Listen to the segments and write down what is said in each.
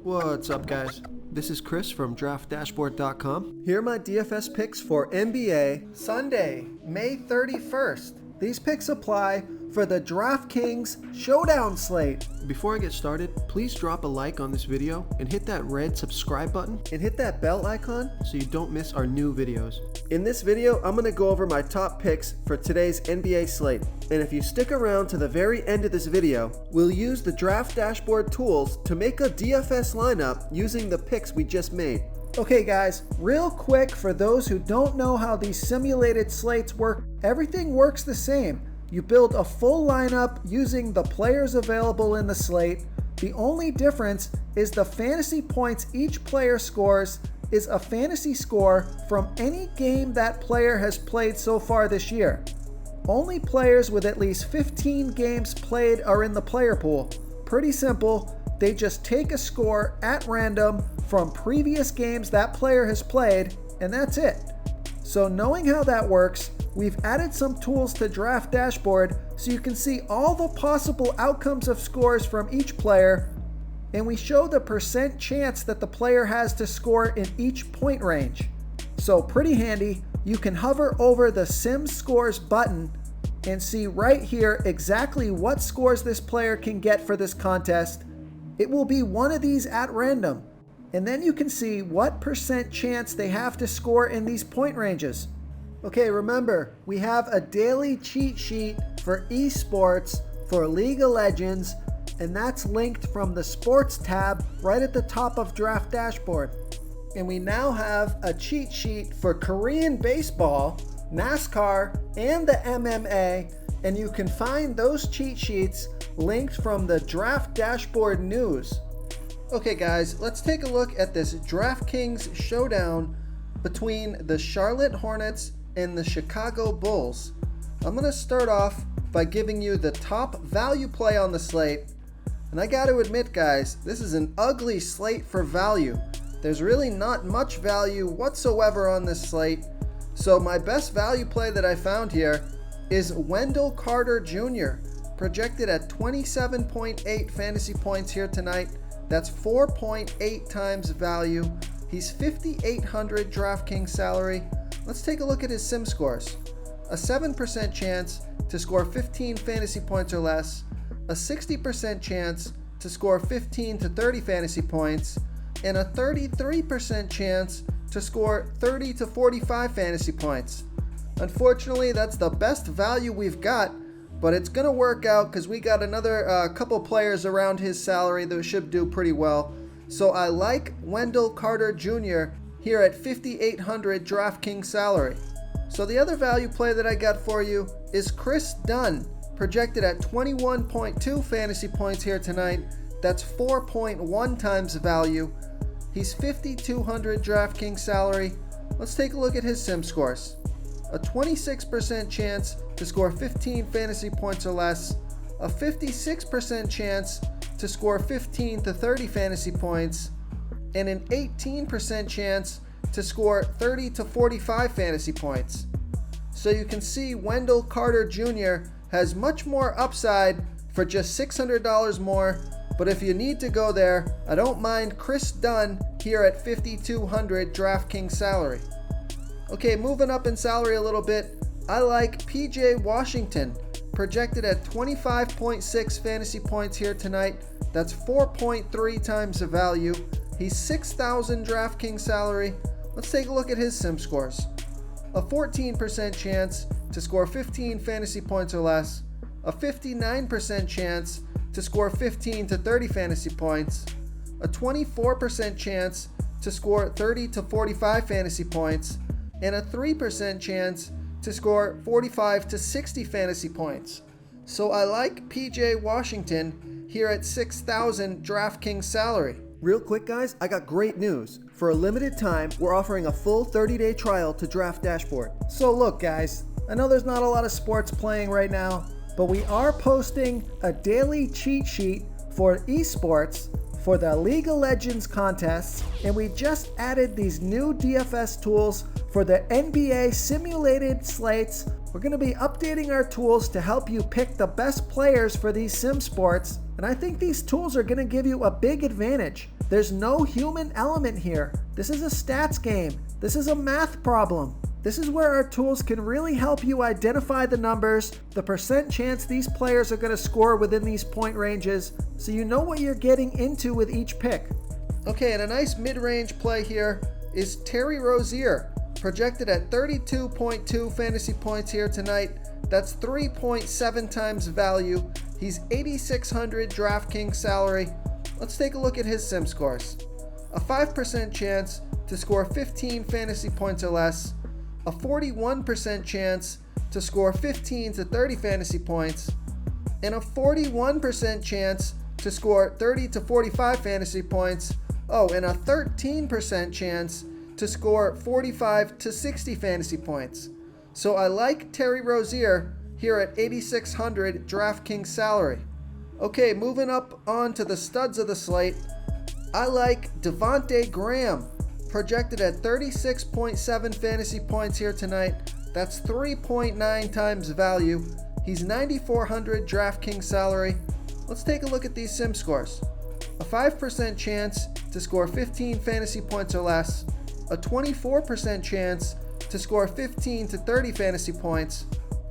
What's up, guys? This is Chris from DraftDashboard.com. Here are my DFS picks for NBA Sunday, May 31st. These picks apply for the DraftKings Showdown slate. Before I get started, please drop a like on this video and hit that red subscribe button and hit that bell icon so you don't miss our new videos. In this video, I'm going to go over my top picks for today's NBA slate. And if you stick around to the very end of this video, we'll use the Draft Dashboard tools to make a DFS lineup using the picks we just made. Okay guys, real quick for those who don't know how these simulated slates work, everything works the same. You build a full lineup using the players available in the slate. The only difference is the fantasy points each player scores is a fantasy score from any game that player has played so far this year. Only players with at least 15 games played are in the player pool. Pretty simple. They just take a score at random from previous games that player has played, and that's it. So knowing how that works, we've added some tools to Draft Dashboard so you can see all the possible outcomes of scores from each player, and we show the percent chance that the player has to score in each point range. So pretty handy. You can hover over the Sim Scores button and see right here exactly what scores this player can get for this contest. It will be one of these at random. And then you can see what percent chance they have to score in these point ranges. Okay, remember, we have a daily cheat sheet for esports for League of Legends, and that's linked from the Sports tab right at the top of Draft Dashboard. And we now have a cheat sheet for Korean baseball, NASCAR, and the MMA, and you can find those cheat sheets linked from the Draft Dashboard news. Okay guys, let's take a look at this DraftKings showdown between the Charlotte Hornets and the Chicago Bulls. I'm going to start off by giving you the top value play on the slate. And I got to admit guys, this is an ugly slate for value. There's really not much value whatsoever on this slate. So my best value play that I found here is Wendell Carter Jr., projected at 27.8 fantasy points here tonight. That's 4.8 times value. He's 5,800 DraftKings salary. Let's take a look at his sim scores. A 7% chance to score 15 fantasy points or less, a 60% chance to score 15 to 30 fantasy points, and a 33% chance to score 30 to 45 fantasy points. Unfortunately, that's the best value we've got, but it's going to work out because we got another couple players around his salary that should do pretty well. So I like Wendell Carter Jr. here at 5,800 DraftKings salary. So the other value play that I got for you is Chris Dunn, projected at 21.2 fantasy points here tonight. That's 4.1 times value. He's 5,200 DraftKings salary. Let's take a look at his sim scores. A 26% chance to score 15 fantasy points or less, a 56% chance to score 15 to 30 fantasy points, and an 18% chance to score 30 to 45 fantasy points. So you can see Wendell Carter Jr. has much more upside for just $600 more, but if you need to go there, I don't mind Chris Dunn here at 5,200 DraftKings salary. Okay, moving up in salary a little bit, I like PJ Washington, projected at 25.6 fantasy points here tonight. That's 4.3 times the value. He's 6,000 DraftKings salary. Let's take a look at his sim scores. A 14% chance to score 15 fantasy points or less, a 59% chance to score 15 to 30 fantasy points, a 24% chance to score 30 to 45 fantasy points, and a 3% chance to score 45 to 60 fantasy points. So I like PJ Washington here at 6,000 DraftKings salary. Real quick guys, I got great news. For a limited time, we're offering a full 30-day trial to Draft Dashboard. So look guys, I know there's not a lot of sports playing right now, but we are posting a daily cheat sheet for esports for the League of Legends contests, and we just added these new DFS tools for the NBA simulated slates. We're going to be updating our tools to help you pick the best players for these sim sports, and I think these tools are going to give you a big advantage. There's no human element here. This is a stats game. This is a math problem. This is where our tools can really help you identify the numbers, the percent chance these players are going to score within these point ranges, so you know what you're getting into with each pick. Okay, and a nice mid-range play here is Terry Rozier, projected at 32.2 fantasy points here tonight. That's 3.7 times value. He's 8,600 DraftKings salary. Let's take a look at his sim scores. A 5% chance to score 15 fantasy points or less, a 41% chance to score 15 to 30 fantasy points, and a 41% chance to score 30 to 45 fantasy points. Oh, and a 13% chance to score 45 to 60 fantasy points. So I like Terry Rozier here at 8,600 DraftKings salary. Okay, moving up on to the studs of the slate. I like Devontae Graham, projected at 36.7 fantasy points here tonight. That's 3.9 times value. He's 9,400 DraftKings salary. Let's take a look at these sim scores. A 5% chance to score 15 fantasy points or less, a 24% chance to score 15 to 30 fantasy points,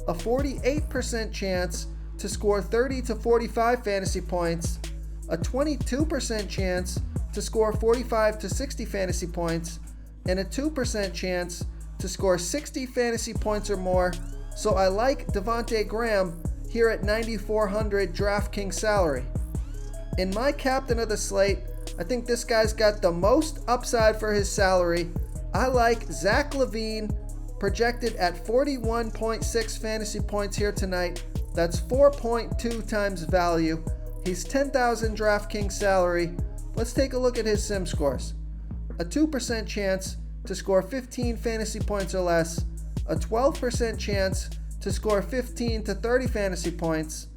a 48% chance to score 30 to 45 fantasy points, a 22% chance to score 45 to 60 fantasy points, and a 2% chance to score 60 fantasy points or more. So I like Devontae Graham here at 9,400 DraftKings salary. In my captain of the slate, I think this guy's got the most upside for his salary. I like Zach LaVine, projected at 41.6 fantasy points here tonight. That's 4.2 times value. He's 10,000 DraftKings salary. Let's take a look at his sim scores. A 2% chance to score 15 fantasy points or less, a 12% chance to score 15 to 30 fantasy points,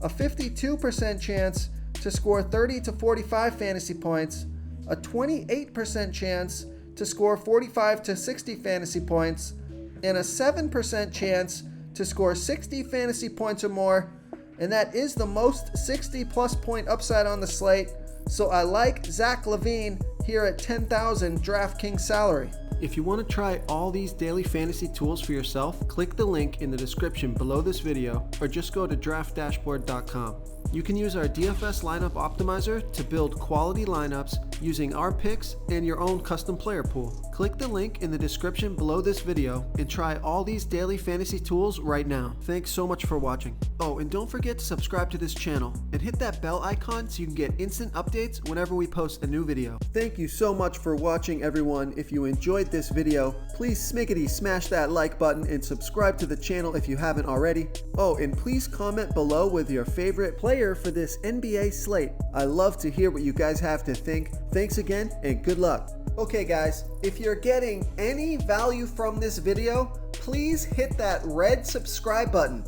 a 52% chance to score 30 to 45 fantasy points, a 28% chance to score 45 to 60 fantasy points, and a 7% chance to score 60 fantasy points or more. And that is the most 60 plus point upside on the slate. So I like Zach LaVine here at 10,000 DraftKings salary. If you want to try all these daily fantasy tools for yourself, click the link in the description below this video or just go to draftdashboard.com. You can use our DFS lineup optimizer to build quality lineups using our picks and your own custom player pool. Click the link in the description below this video and try all these daily fantasy tools right now. Thanks so much for watching. Oh, and don't forget to subscribe to this channel and hit that bell icon so you can get instant updates whenever we post a new video. Thank you so much for watching, everyone. If you enjoyed this video, please smash that like button and subscribe to the channel if you haven't already. Oh, and please comment below with your favorite player for this NBA slate. I love to hear what you guys have to think. Thanks again and good luck. Okay guys, if you're getting any value from this video, please hit that red subscribe button.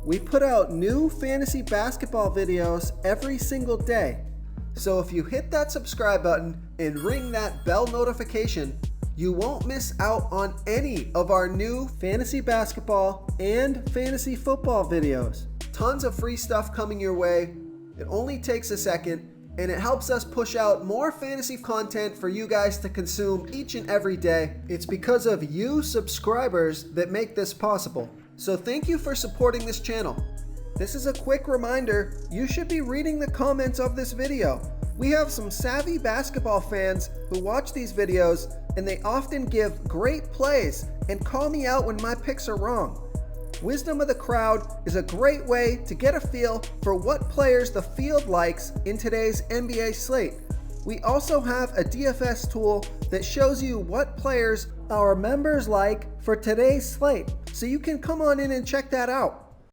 We put out new fantasy basketball videos every single day. So if you hit that subscribe button and ring that bell notification, you won't miss out on any of our new fantasy basketball and fantasy football videos. Tons of free stuff coming your way. It only takes a second, and it helps us push out more fantasy content for you guys to consume each and every day. It's because of you subscribers that make this possible. So thank you for supporting this channel. This is a quick reminder, you should be reading the comments of this video. We have some savvy basketball fans who watch these videos, and they often give great plays and call me out when my picks are wrong. Wisdom of the crowd is a great way to get a feel for what players the field likes in today's NBA slate. We also have a DFS tool that shows you what players our members like for today's slate, so you can come on in and check that out.